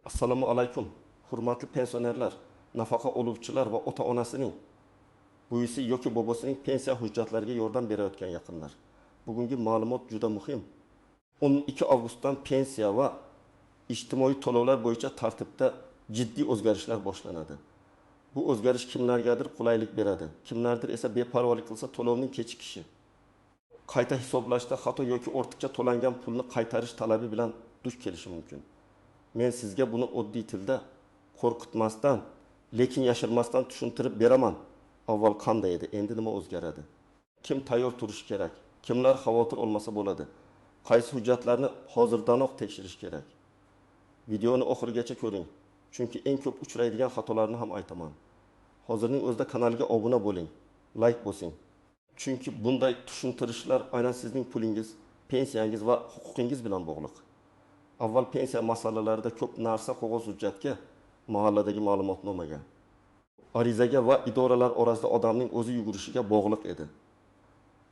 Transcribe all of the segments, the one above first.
Assalomu alaykum. Hurmatli pensionerlar, nafaqa oluvchilar va ota-onasining buvisi yoki bobosining pensiya hujjatlariga yordam berayotgan yaqinlar. Bugungi ma'lumot juda muhim. 12 avgustdan pensiya va ijtimoiy to'lovlar bo'yicha tartibda jiddiy o'zgarishlar boshlanadi. Bu o'zgarish kimlargadir qulaylik beradi, kimlardir esa beparvolik qilsa to'lovning kechikishi, qayta hisoblashda xato yoki ortiqcha to'langan pulni qaytarish talabi bilan duch kelishi mumkin. Men sizga buni oddiy tilda qo'rqitmasdan, lekin yashirmasdan tushuntirib beraman. Avval qanday edi, endi nima o'zgaradi? Kim tayyor turishi kerak? Kimlar xavotir olmasa bo'ladi? Qaysi hujjatlarni hozirdanoq tekshirish kerak? Videoni oxirigacha ko'ring, chunki eng ko'p uchraydigan xatolarni ham aytaman. Hozirning o'zida kanalga obuna bo'ling, like bosing. Chunki bunday tushuntirishlar aynan sizning pulingiz, pensiyangiz va huquqingiz bilan bog'liq. Avval pensiya masalalarida ko'p narsa qog'oz hujjatga, mahalladagi ma'lumotnomaga, arizaga va idoralar orasida odamning o'zi yugurishiga bog'liq edi.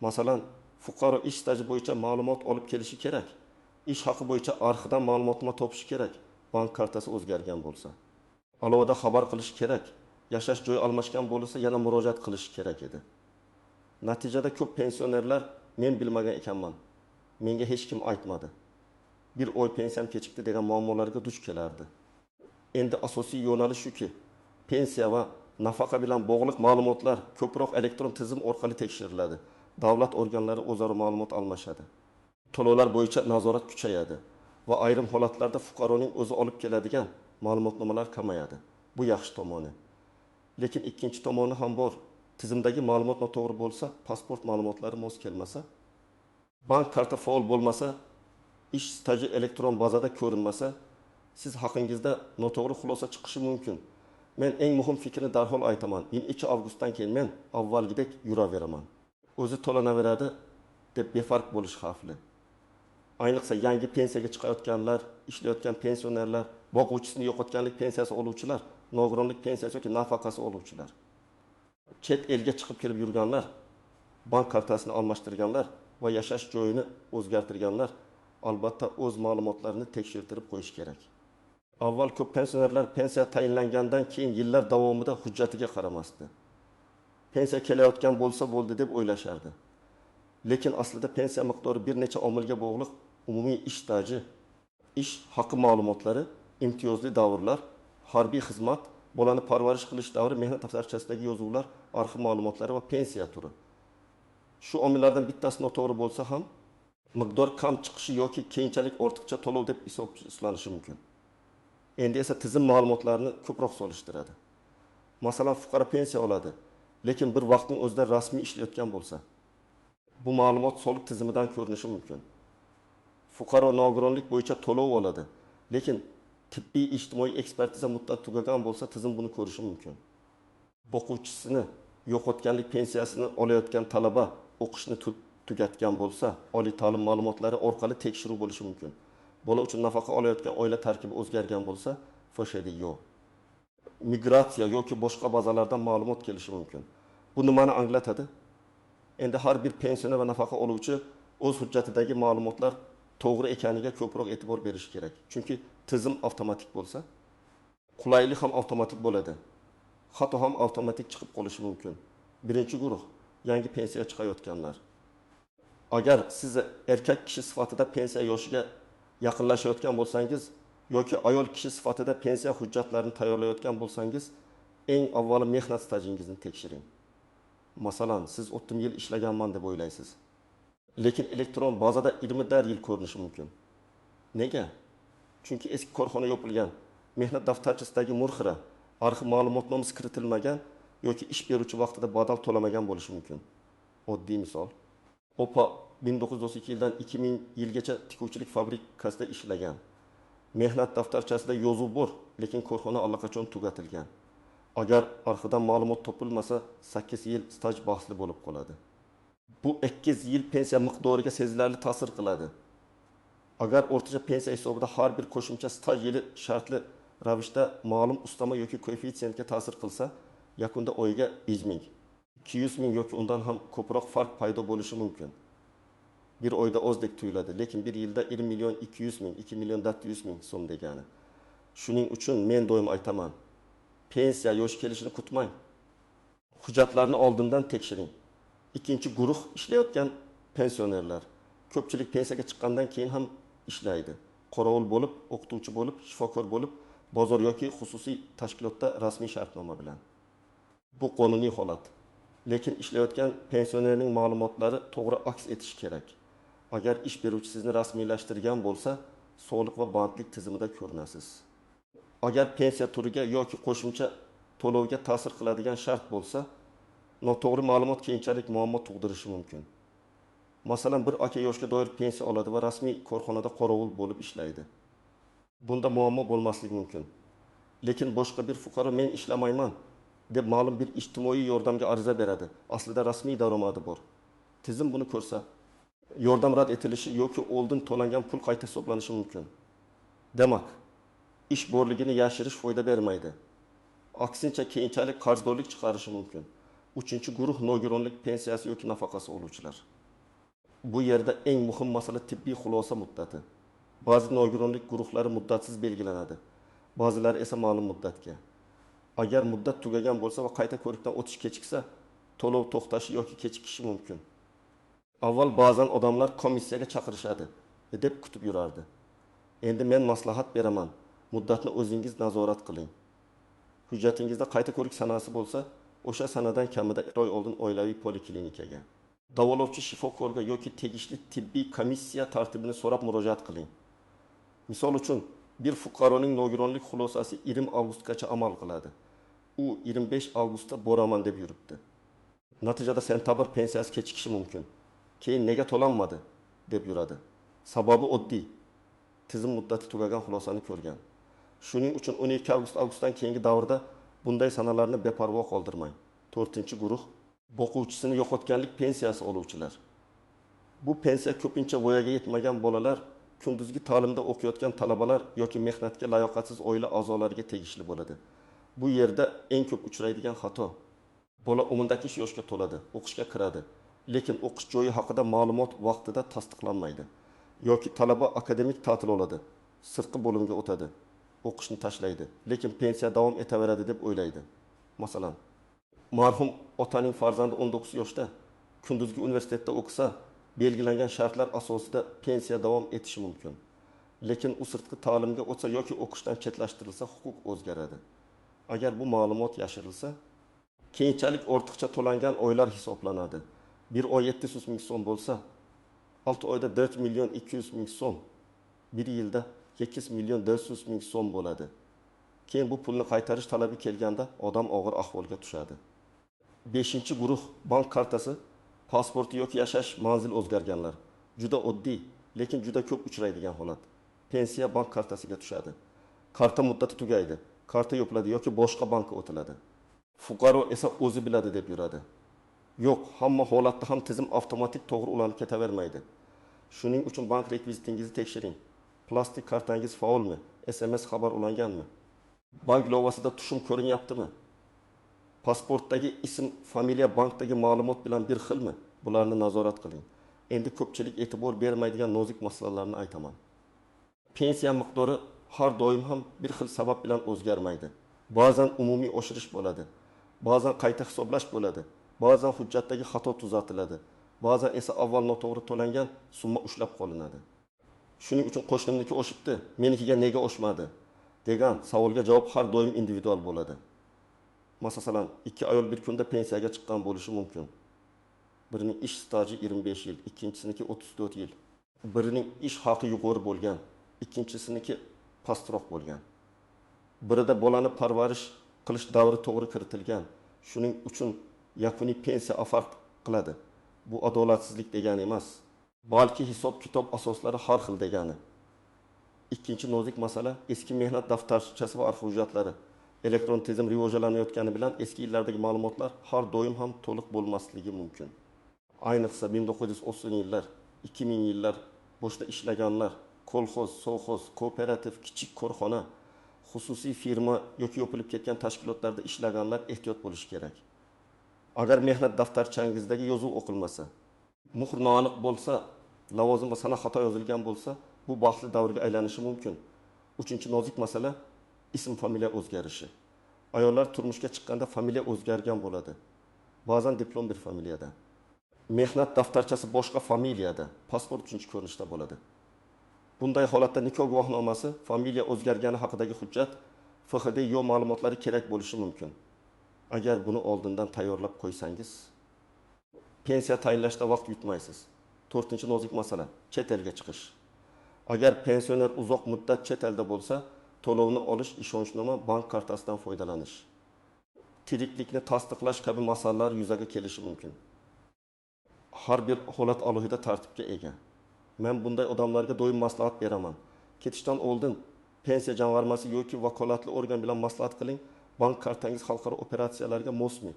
Masalan, fuqaro ish staji bo'yicha ma'lumot olib kelishi kerak. Ish haqi bo'yicha arxidan ma'lumotnoma topishi kerak. Bank kartasi o'zgargan bo'lsa, alohida xabar qilish kerak. Yashash joyi almashgan bo'lsa, yana murojaat qilish kerak edi. Natijada ko'p pensionerlar men bilmagan ekanman, menga hech kim aytmadi, bir oy pensiyam kechikdi degan muammolarga duch kelardi. Endi asosiy yo'nalish shuki, pensiya va nafaqa bilan bog'liq ma'lumotlar ko'proq elektron tizim orqali tekshiriladi. Davlat organlari o'zaro ma'lumot almashadi. To'lovlar bo'yicha nazorat kuchayadi va ayrim holatlarda fuqaroning o'zi olib keladigan ma'lumotnomalar kamayadi. Bu yaxshi tomoni. Lekin ikkinchi tomoni ham bor. Tizimdagi ma'lumot noto'g'ri bo'lsa, pasport ma'lumotlari mos kelmasa, bank karta faol bo'lmasa, ish staji elektron bazada ko'rinmasa, siz haqingizda noto'g'ri xulosa chiqishi mumkin. Men eng muhim fikrni darhol aytaman. 2 avgustdan keyin men avvalgidek yuraveraman. O'zi to'lanaveradi deb befarq bo'lish xavfli. Ayniqsa yangi pensiyaga chiqayotganlar, ishlayotgan pensionerlar, boquvchisini yo'qotganlik pensiyasi oluvchilar, nogironlik pensiyasi yoki nafaqasi oluvchilar, chet elga chiqib kelib yurganlar, bank kartasini almashtirganlar va yashash joyini o'zgartirganlar albatta o'z ma'lumotlarini tekshirtirib qo'yish kerak. Avval ko'p pensionerlar pensiya tayinlangandan keyin yillar davomida hujjatiga qaramasdi. Pensiya kelayotgan bo'lsa bo'ldi deb o'ylashardi. Lekin aslida pensiya miqdori bir necha omilga bog'liq. Umumiy ish staji, ish haqi ma'lumotlari, imtiyozli davrlar, harbiy xizmat, bolani parvarish qilish davri, mehnat daftarchasidagi yozuvlar, arxiv ma'lumotlari va pensiya turi. Shu omillardan bittasi noto'g'ri bo'lsa ham, miqdor kam chiqishi yoki keyinchalik ortiqcha to'lov deb hisoblanishi mumkin. Endi esa tizim ma'lumotlarini ko'proq solishtiradi. Masalan, fuqaro pensiya oladi, lekin bir vaqtning o'zida rasmiy ishlayotgan bo'lsa, bu ma'lumot soliq tizimidan ko'rinishi mumkin. Fuqaro nogironlik bo'yicha to'lov oladi, lekin tibbiy ijtimoiy ekspertiza muddati tugagan bo'lsa, tizim buni ko'rishi mumkin. Boquvchisini yo'qotganlik pensiyasini olayotgan talaba o'qishni tugatgan bo'lsa, oliy ta'lim ma'lumotlari orqali tekshiruv bo'lishi mumkin. Bola uchun nafaqa olayotgan oila tarkibi o'zgargan bo'lsa, FSHDYO, migratsiya yoki boshqa bazalardan ma'lumot kelishi mumkin. Bu nimani anglatadi? Endi har bir pensioner va nafaqa oluvchi o'z hujjatidagi ma'lumotlar to'g'ri ekaniga ko'proq e'tibor berish kerak. Chunki tizim avtomatik bo'lsa, qulaylik ham avtomatik bo'ladi. Xato ham avtomatik chiqib qolishi mumkin. Birinchi guruh yangi pensiya chiqayotganlar. Agar siz erkak kishi sifatida pensiya yoshiga yaqinlashayotgan bo'lsangiz yoki ayol kishi sifatida pensiya hujjatlarini tayyorlayotgan bo'lsangiz, eng avvalo mehnat stajingizni tekshiring. Masalan, siz 30 yil ishlaganman deb o'ylaysiz. Lekin elektron bazada 20 yil ko'rinishi mumkin. Nega? Chunki eski korxona yopilgan, mehnat daftarchasidagi murxira, arxiv ma'lumotnomasi kiritilmagan yoki ish beruvchi vaqtida badal to'lamagan bo'lishi mumkin. Oddiy misol. Opa 1992 yildan 2000 yilgacha tikuvchilik fabrikasida ishlagan. Mehnat daftarchasida yozuv bor, lekin korxona allaqachon tugatilgan. Agar arxidan ma'lumot topilmasa, 8 yil staj bahsli bo'lib qoladi. Bu 2 yil pensiya miqdoriga sezilarli ta'sir qiladi. Agar o'rtacha pensiya hisobida har bir qo'shimcha staj yili shartli ravishda ma'lum ustama yoki koeffitsiyentga ta'sir qilsa, yakunda oyiga 100 ming, 200 ming yoki undan ham ko'proq farq paydo bo'lishi mumkin. Bir oyda ozdek tuyuladi, lekin bir yilda 1 million 200 ming, 2 million 400 ming so'm degani. Shuning uchun men doim aytaman. Pensiya yosh kelishini kutmang. Hujjatlarni oldindan tekshiring. Ikkinchi guruh ishlayotgan pensionerlar. Ko'pchilik pensiyaga chiqqandan keyin ham ishlaydi. Qorovul bo'lib, o'qituvchi bo'lib, shifokor bo'lib, bozor yoki xususiy tashkilotda rasmiy shartnoma bilan. Bu qonuniy holat. Lekin ishlayotgan pensionerning ma'lumotlari to'g'ri aks etishi kerak. Agar ish beruvchi sizni rasmiylashtirgan bo'lsa, soliq va bandlik tizimida ko'rinasiz. Agar pensiya turiga yoki qo'shimcha to'lovga ta'sir qiladigan shart bo'lsa, noto'g'ri ma'lumot keyinchalik muammo tug'dirishi mumkin. Masalan, bir aka yoshga doir pensiya oladi va rasmiy korxonada qorovul bo'lib ishlaydi. Bunda muammo bo'lmasligi mumkin. Lekin boshqa bir fuqaro men ishlamayman deb ma'lum bir ijtimoiy yordamga ariza beradi. Aslida rasmiy daromadi bor. Tizim buni ko'rsa, yordam rad etilishi yoki oldin to'langan pul qayta hisoblanishi mumkin. Demak, ish borligini yashirish foyda bermaydi. Aksincha keyinchalik qarzdorlik chiqarishi mumkin. Uchinchi guruh nogironlik pensiyasi yoki nafaqasi oluvchilar. Bu yerda eng muhim masala tibbiy xulosa muddati. Ba'zi nogironlik guruhlari muddatsiz belgilanadi. Ba'zilari esa ma'lum muddatga. Agar muddat tugagan bo'lsa va qayta ko'rikdan o'tish kechiksa, to'lov to'xtashi yoki kechikishi mumkin. Avval ba'zan odamlar komissiyaga chaqirishadi deb kutib yurardi. Endi men maslahat beraman. Muddatni o'zingiz nazorat qiling. Hujjatingizda qayta ko'rik sanasi bo'lsa, o'sha sanadan kamida 2 oy oldin oilaviy poliklinikaga, davolovchi shifokorga yoki tegishli tibbiy komissiya tartibini so'rab murojaat qiling. Misol uchun, bir fuqaroning nogironlik xulosasi 20 avgustgacha amal qiladi. U 25 avgustda boraman deb yuribdi. Natijada sentabr pensiyasi kechikishi mumkin. Keyin nega to'lanmadi deb yuradi. Sababi oddiy. Tizim muddati tugagan xulosani ko'rgan. Shuning uchun 12 avgustdan keyingi davrda bunday sanalarni beparvo qoldirmang. 4-guruh o'quvchisini yo'qotganlik pensiyasi oluvchilar. Bu pensiya ko'pincha voyaga yetmagan bolalar, kunduzgi ta'limda o'qiyotgan talabalar yoki mehnatga layoqatsiz oila a'zolariga tegishli bo'ladi. Bu yerda eng ko'p uchraydigan xato. Bola umrindagi yoshga to'ladi, o'qishga kiradi, lekin o'qish joyi haqida ma'lumot vaqtida tasdiqlanmaydi. Yoki talaba akademik ta'til oladi, sirtqi bo'limga o'tadi, o'qishni tashlaydi, lekin pensiya davom etaveradi deb o'ylaydi. Masalan, marhum otaning farzandi 19 yoshda kunduzgi universitetda o'qisa, belgilangan shartlar asosida pensiya davom etishi mumkin. Lekin u sirtqi ta'limga o'tsa yoki o'qishdan chetlashtirilsa, huquq o'zgaradi. Agar bu ma'lumot yashirilsa, keyinchalik ortiqcha to'langan oylar hisoblanadi. Bir oy 700 ming so'm bo'lsa, 6 oyda 4 million 200 ming so'm, bir yilda 8 million 400 ming so'm bo'ladi. Keyin bu pulni qaytarish talabi kelganda odam og'ir ahvolga tushadi. 5-guruh bank kartasi, pasporti yoki yashash manzil o'zgarganlar. Juda oddiy, lekin juda ko'p uchraydigan holat. Pensiya bank kartasiga tushadi. Karta muddati tugaydi. Karta yo'qladi yoki boshqa bankka o'tiladi. Fuqaro esa o'zi biladi deb yuradi. Yo'q, hamma holatda ham tizim avtomatik to'g'ri ulanib ketavermaydi. Shuning uchun bank rekvizitingizni tekshiring. Plastik kartangiz faolmi? SMS xabar ulanganmi? Bank lovasida tushum ko'rinyaptimi? Pasportdagi ism, familiya bankdagi ma'lumot bilan bir xilmi? Bularni nazorat qiling. Endi ko'pchilik e'tibor bermaydigan nozik masalalarni aytaman. Pensiya miqdori har doim ham bir xil sabab bilan o'zgarmaydi. Ba'zan umumiy oshirish bo'ladi, ba'zan qayta hisoblash bo'ladi, ba'zan hujjatdagi xato tuzatiladi, ba'zan esa avval noto'g'ri to'langan summa ushlab qolinadi. Shuning uchun qo'shnimniki oshibdi, menikiga nega oshmadi degan savolga javob har doim individual bo'ladi. Masalan, 2 ayol bir kunda pensiyaga chiqqan bo'lishi mumkin. Birining ish staji 25 yil, ikkinchisiniki 34 yil. Birining ish haqi yuqori bo'lgan, ikkinchisiniki pastroq bo'lgan. Birida bolani parvarish qilish davri to'g'ri kiritilgan. Shuning uchun yakuniy pensiya farq qiladi. Bu adolatsizlik degani emas, balki hisob-kitob asoslari har xil degani. Ikkinchi nozik masala eski mehnat daftarchasi va arxiv hujjatlari. Elektron tizim rivojlanayotgani bilan eski yillardagi ma'lumotlar har doim ham to'liq bo'lmasligi mumkin. Ayniqsa 1930-yillar, 2000-yillar boshida ishlaganlar, kolxoz, sovxoz, kooperativ, kichik korxona, xususiy firma yoki yopilib ketgan tashkilotlarda ishlaganlar ehtiyot bo'lishi kerak. Agar mehnat daftarchangizdagi yozuv o'qilmasa, muhr noaniq bo'lsa, lavozim va sana xato yozilgan bo'lsa, bu bahsli davrga aylanishi mumkin. 3-nozik masala ism familiya o'zgarishi. Ayollar turmushga chiqqanda familiya o'zgargan bo'ladi. Ba'zan diplom bir familiyada. Mehnat daftarchasi boshqa familiyada, pasport uchinchi ko'rinishda bo'ladi. Bunday holatda nikoh guvohnomasi familiya o'zgargani haqidagi hujjat FHD yo ma'lumotlari kerak bo'lishi mumkin. Agar buni oldindan tayyorlab qo'ysangiz, pensiya tayinlashda vaqt yutmaysiz. 4-nozik masala, chet elga chiqish. Agar pensioner uzoq muddat chet elda bo'lsa, to'lovni olish ishonchnoma bank kartasidan foydalanish. Tiriklikni tasdiqlash kabi masalalar yuzaga kelishi mumkin. Har bir holat alohida tartibga ega. Men bunday odamlarga doim maslahat beraman. Ketishdan oldin pensiya jamg'armasi yoki vakolatli organ bilan maslahat qiling. Bank kartangiz xalqaro operatsiyalarga mosmi?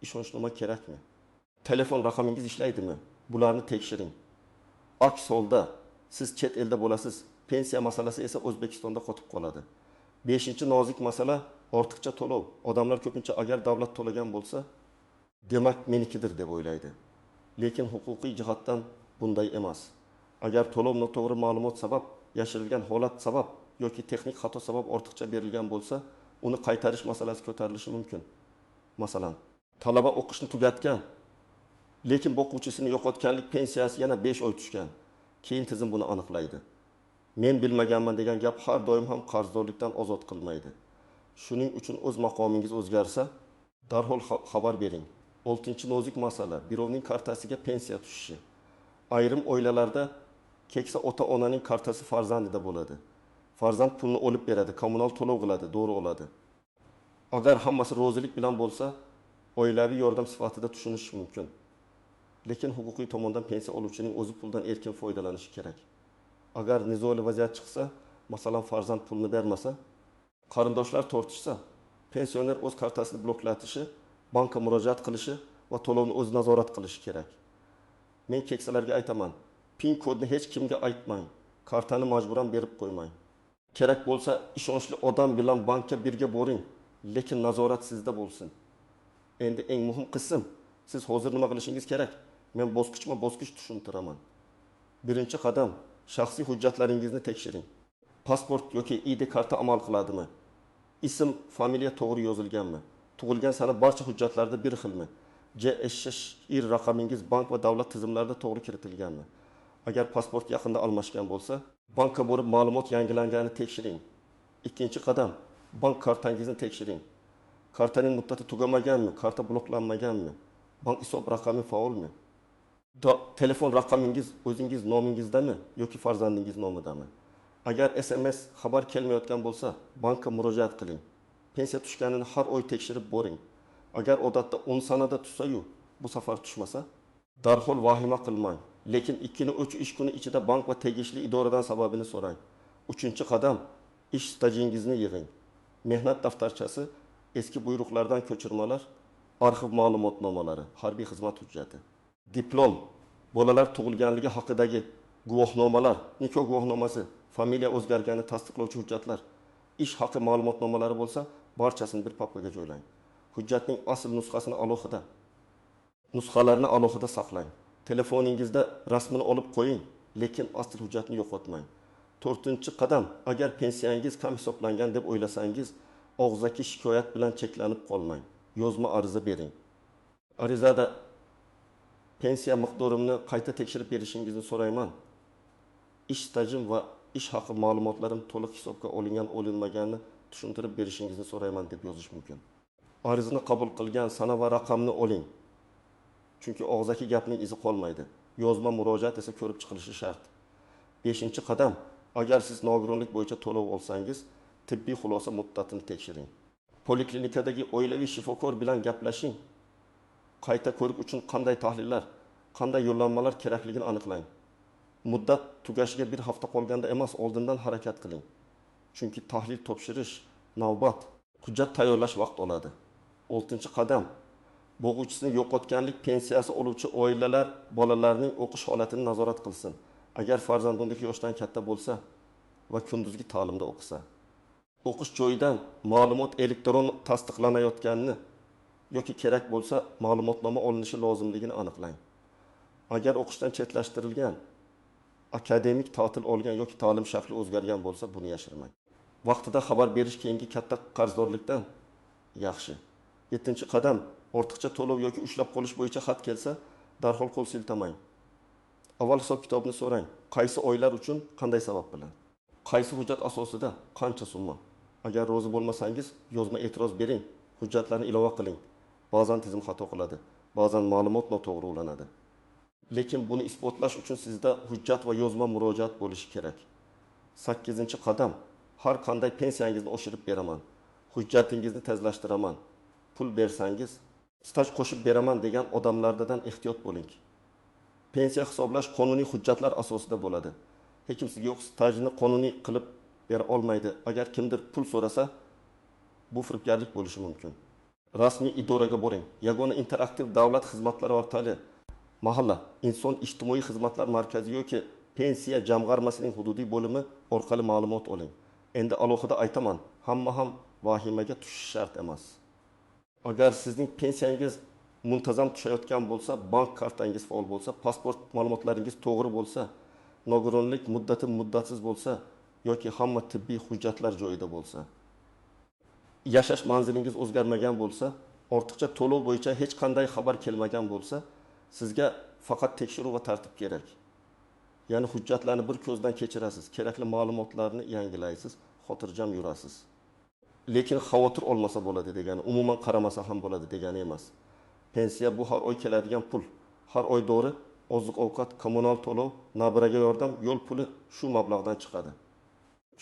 Ishonchnoma kerakmi? Telefon raqamingiz ishlaydimi? Bularni tekshiring. Aks holda siz chet elda bo'lasiz. Pensiya masalasi esa O'zbekistonda qotib qoladi. 5-nozik masala ortiqcha to'lov. Odamlar ko'pincha agar davlat to'lagan bo'lsa, demak menikidir deb o'ylaydi. Lekin huquqiy jihatdan bunday emas. Agar to'lov noto'g'ri ma'lumot sabab, yashirilgan holat sabab yoki texnik xato sabab ortiqcha berilgan bo'lsa, uni qaytarish masalasi ko'tarilishi mumkin. Masalan, talaba o'qishni tugatgan, lekin o'quvchisini yo'qotganlik pensiyasi yana 5 oy tushgan. Keyin tizim buni aniqlaydi. Men bilmaganman degan gap har doim ham qarzdorlikdan ozod qilmaydi. Shuning uchun o'z maqomingiz o'zgarsa, darhol xabar bering. 6-nozik masala, birovning kartasiga pensiya tushishi. Ayrim oilalarda keksa ota-onaning kartasi farzandida bo'ladi. Farzand pulni olib beradi, kommunal to'lov qiladi, to'g'ri oladi. Agar hammasi rozilik bilan bo'lsa, oilaviy yordam sifatida tushunish mumkin. Lekin huquqiy tomondan pensiya oluvchining o'zi puldan erkin foydalanishi kerak. Agar nizoli vaziyat chiqsa, masalan farzand pulni bermasa, qarindoshlar tortishsa, pensioner o'z kartasini bloklatishi, bankka murojaat qilishi va to'lovni o'zi nazorat qilishi kerak. Men keksalarga aytaman, PIN kodni hech kimga aytmang, kartani majburan berib qo'ymang. Kerak bo'lsa, ishonchli odam bilan bankka birga boring, lekin nazorat sizda bo'lsin. Endi eng muhim qism, siz hozir nima qilishingiz kerak? Men bosqichma-bosqich tushuntiraman. Birinchi qadam, shaxsiy hujjatlaringizni tekshiring. Pasport yoki ID karta amal qiladimi? Ism, familiya to'g'ri yozilganmi? Tug'ilgan sana barcha hujjatlarda bir xilmi? JSHIR raqamingiz bank va davlat tizimlarida to'g'ri kiritilganmi? Agar pasport yaqinda almashgan bo'lsa, bankka borib ma'lumot yangilanganini tekshiring. Ikkinchi qadam, bank kartangizni tekshiring. Kartaning muddati tugamaganmi? Karta bloklanmaganmi? Bank hisob raqami faolmi? Telefon raqamingiz o'zingiz nomingizdami yoki farzandingiz nomidami? Agar SMS xabar kelmayotgan bo'lsa, bankka murojaat qiling. Pensiya tushganini har oy tekshirib boring. Agar odatda 10 sanada tushsa-yu, bu safar tushmasa, darhol vahima qilmang. Lekin 2-3 ish kuni ichida bank va tegishli idoradan sababini so'rang. 3-qadam, ish stajingizni yig'ing. Mehnat daftarchasi, eski buyruqlardan ko'chirmalar, arxiv ma'lumotnomalari, harbiy xizmat hujjati, diplom, bolalar tug'ilganligi haqidagi guvohnomalar, nikoh guvohnomasi, familiya o'zgarganini tasdiqlovchi hujjatlar, ish haqi ma'lumotnomalari bo'lsa, barchasini bir papkaga joylang. Hujjatning asl nusxasini alohida, nusxalarini alohida saqlang. Telefoningizda rasmini olib qo'ying, lekin asl hujjatni yo'qotmang. 4-qadam, agar pensiyangiz kam hisoblangan deb o'ylasangiz, og'zaki shikoyat bilan cheklanib qolmang. Yozma ariza bering. Arizada pensiya miqdorimni qayta tekshirib berishingizni so'rayman. Ish stajim va ish haqi ma'lumotlarim to'liq hisobga olinmaganini tushuntirib berishingizni so'rayman deb yozish mumkin. Arizani qabul qilgan sana va raqamni oling. Chunki og'zaki gapning izi qolmaydi. Yozma murojaat esa ko'rib chiqilishi shart. 5-qadam, agar siz nogironlik bo'yicha to'lov olsangiz, tibbiy xulosa muddatini tekshiring. Poliklinikadagi oilaviy shifokor bilan gaplashing. Qayta ko'rik uchun qanday tahlillar, qanday yo'llanmalar kerakligini aniqlang. Muddat tugashiga bir hafta qolganda emas, oldindan harakat qiling. Chunki tahlil topshirish, navbat, hujjat tayyorlash vaqt oladi. 6-qadam, bo'g'uvchisini yo'qotganlik pensiyasi oluvchi oilalar bolalarning o'qish holatini nazorat qilsin. Agar farzand 12 yoshdan katta bo'lsa va kunduzgi ta'limda o'qisa, o'qish joyidan ma'lumot elektron tasdiqlanayotganini yoki kerak bo'lsa ma'lumotnoma olinishi lozimligini aniqlang. Agar o'qishdan chetlashtirilgan, akademik ta'til olgan yoki ta'lim shakli o'zgargan bo'lsa, buni yashirmang. vaqtida xabar berish keyingi katta qarzdorlikdan yaxshi. 7-qadam ortiqcha to'lov yoki ushlab qolish bo'yicha xat kelsa, darhol qo'l siltamang. Avval hisob kitobni so'rang. Qaysi oylar uchun qanday sabab bilan? Qaysi hujjat asosida qancha summa? Agar rozi bo'lmasangiz, yozma e'tiroz bering, hujjatlarni ilova qiling. Ba'zan tizim xato qiladi, ba'zan ma'lumot noto'g'ri ulanadi. Lekin buni isbotlash uchun sizda hujjat va yozma murojaat bo'lishi kerak. 8-qadam har qanday pensiyangizni oshirib beraman, hujjatingizni tezlashtiraman. Pul bersangiz, staj qo'shib beraman degan odamlardan ehtiyot bo'ling. Pensiya hisoblash qonuniy hujjatlar asosida bo'ladi. Hech kim sizga yo'q stajni qonuniy qilib bera olmaydi. Agar kimdir pul so'rasa, bu firibgarlik bo'lishi mumkin. Rasmiy idoraga boring. Yagona interaktiv davlat xizmatlari orqali mahalla inson ijtimoiy xizmatlar markazi yoki pensiya jamg'armasining hududiy bo'limi orqali ma'lumot oling. Endi alohida aytaman, hamma ham vahimaga tushish shart emas. Agar sizning pensiyangiz muntazam tushayotgan bo'lsa, bank kartangiz faol bo'lsa, pasport ma'lumotlaringiz to'g'ri bo'lsa, nogironlik muddati muddatsiz bo'lsa yoki hamma tibbiy hujjatlar joyida bo'lsa, yashash manzilingiz o'zgarmagan bo'lsa, ortiqcha to'lov bo'yicha hech qanday xabar kelmagan bo'lsa, sizga faqat tekshiruv va tartib kerak. Ya'ni hujjatlarni bir ko'zdan kechirasiz, kerakli ma'lumotlarni yangilaysiz, xotirjam yurasiz. Lekin xavotir olmasa bo'ladi degani, umuman qaramasa ham bo'ladi degani emas. Pensiya bu har oy keladigan pul. Har oy dori, oziq-ovqat, kommunal to'lov, nabiraga yordam, yo'l puli shu mablag'dan chiqadi.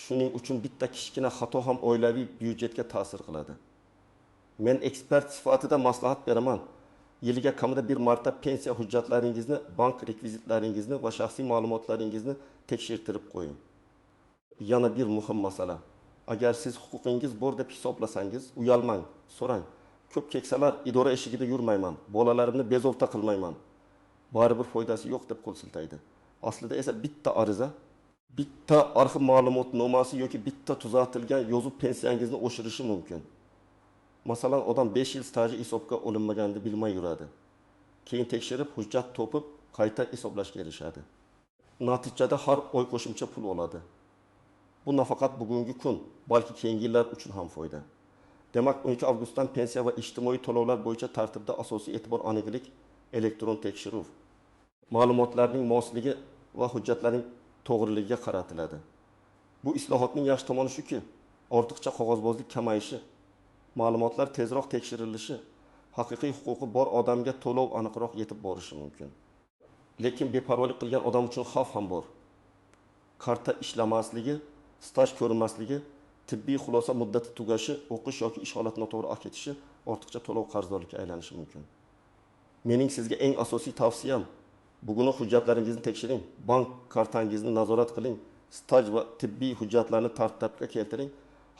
Shuning uchun bitta kichkina xato ham oilaviy byudjetga ta'sir qiladi. Men ekspert sifatida maslahat beraman. Yiliga kamida bir marta pensiya hujjatlaringizni, bank rekvizitlaringizni va shaxsiy ma'lumotlaringizni tekshirtirib qo'ying. Yana bir muhim masala. Agar siz huquqingiz bor deb hisoblasangiz, uyalmang, so'rang. Ko'p keksalar idora eshigida yurmayman, bolalarimni bezovta qilmayman, baribir foydasi yo'q deb qo'l siltaydi. Aslida esa bitta ariza, bitta arxiv ma'lumotnomasi yoki bitta tuzatilgan yozuv pensiyangizni oshirishi mumkin. Masalan, odam 5 yil staji hisobga olinmaganini bilmay yuradi. Keyin tekshirib, hujjat topib, qayta hisoblashga erishadi. Natijada har oy qo'shimcha pul oladi. Bu nafaqat bugungi kun, balki keyingi yillar uchun ham foyda. Demak, 12 avgustdan pensiya va ijtimoiy to'lovlar bo'yicha tartibda asosiy e'tibor aniqlik elektron tekshiruv. Ma'lumotlarning mosligi va hujjatlarning to'g'riligiga qaratiladi. Bu islohotning yaxshi tomoni shuki, ortiqcha qog'ozbozlik kamayishi, ma'lumotlar tezroq tekshirilishi, haqiqiy huquqi bor odamga to'lov aniqroq yetib borishi mumkin. Lekin beparvolik qilgan odam uchun xavf ham bor. Karta ishlamasligi, staj ko'rinmasligi, tibbiy xulosa muddati tugashi, o'qish yoki ish holati noto'g'ri olib ketishi ortiqcha to'lov qarzdorlikka aylanishi mumkin. Mening sizga eng asosiy tavsiyam, bugun hujjatlaringizni tekshiring, bank kartangizni nazorat qiling, staj va tibbiy hujjatlarni tartibga keltiring,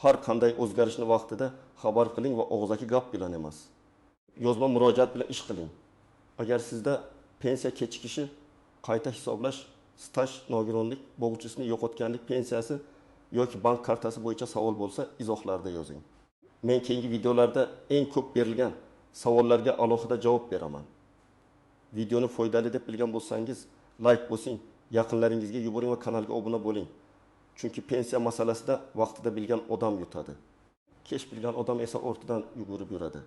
har qanday o'zgarishni vaqtida xabar qiling va og'zaki gap bilan emas, yozma murojaat bilan ish qiling. Agar sizda pensiya kechikishi, qayta hisoblash, staj, nogironlik, bo'g'ichisini yo'qotganlik pensiyasi yoki bank kartasi bo'yicha savol bo'lsa, izohlarda yozing. Men keyingi videolarda eng ko'p berilgan savollarga alohida javob beraman. Videoni foydali deb bilgan bo'lsangiz, like bosing, yaqinlaringizga yuboring va kanalga obuna bo'ling. Chunki pensiya masalasida vaqtida bilgan odam yutadi. Kech bilgan odam esa ortidan yugurib yuradi.